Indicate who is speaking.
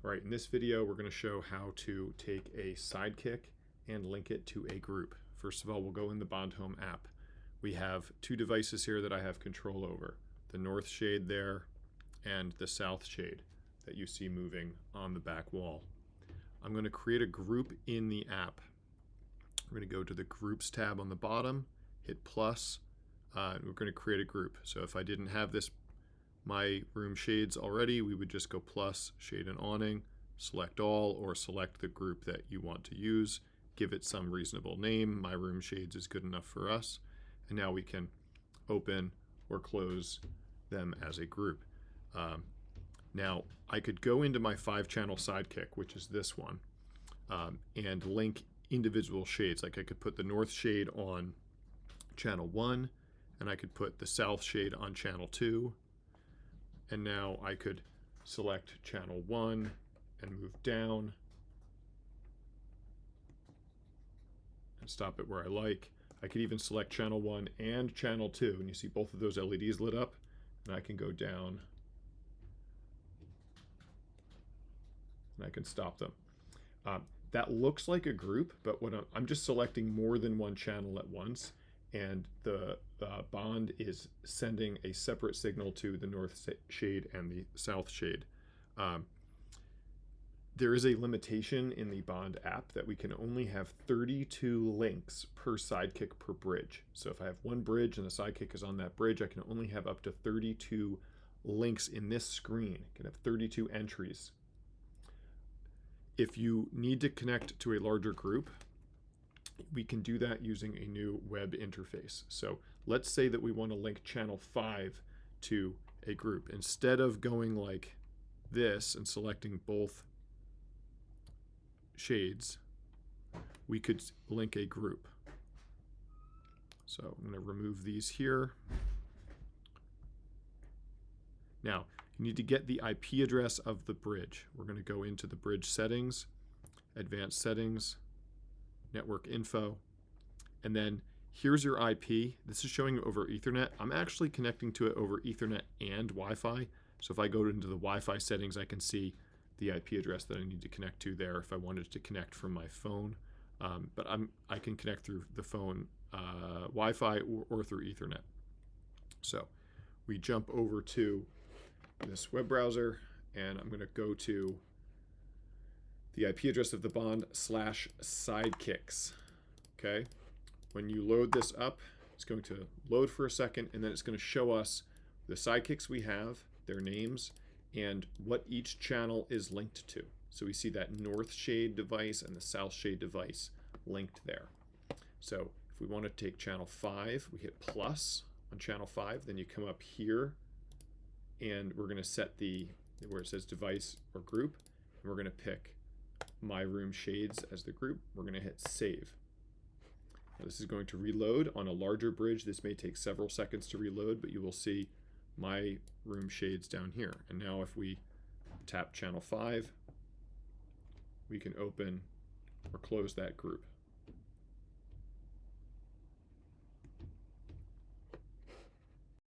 Speaker 1: All right, in this video, we're going to show how to take a Sidekick and link it to a group. First of all, we'll go in the Bond Home app. We have two devices here that I have control over, the north shade there and the south shade that you see moving on the back wall. I'm going to create a group in the app. We're going to go to the Groups tab on the bottom, hit plus, and we're going to create a group. So if I didn't have my room shades already, we would just go plus, shade and awning, select all, or select the group that you want to use, give it some reasonable name. My room shades is good enough for us. And now we can open or close them as a group. Now I could go into my 5-channel Sidekick, which is this one, and link individual shades. Like I could put the north shade on channel 1, and I could put the south shade on channel 2. And now I could select channel 1 and move down and stop it where I like. I could even select channel 1 and channel 2, and you see both of those LEDs lit up, and I can go down and I can stop them. That looks like a group, but when I'm just selecting more than one channel at once, and the Bond is sending a separate signal to the north shade and the south shade. There is a limitation in the Bond app that we can only have 32 links per Sidekick per bridge. So if I have one bridge and the Sidekick is on that bridge, I can only have up to 32 links in this screen. I can have 32 entries. If you need to connect to a larger group, we can do that using a new web interface. So let's say that we want to link channel 5 to a group. Instead of going like this and selecting both shades, we could link a group. So I'm going to remove these here. Now, you need to get the IP address of the bridge. We're going to go into the bridge settings, advanced settings, network info, and then here's your IP. This is showing over Ethernet. I'm actually connecting to it over Ethernet and Wi-Fi. So if I go into the Wi-Fi settings, I can see the IP address that I need to connect to there if I wanted to connect from my phone. But I can connect through the phone Wi-Fi or through Ethernet. So we jump over to this web browser, and I'm going to go to the IP address of the Bond /sidekicks. Okay, when you load this up, it's going to load for a second, and then it's going to show us the Sidekicks we have, their names, and what each channel is linked to. So we see that north shade device and the south shade device linked there. So if we want to take channel 5, we hit plus on channel 5, then you come up here, and we're going to set where it says device or group, and we're going to pick my room shades as the group. We're going to hit save. Now this is going to reload on a larger bridge. This may take several seconds to reload, but you will see my room shades down here. And now if we tap channel 5, we can open or close that group.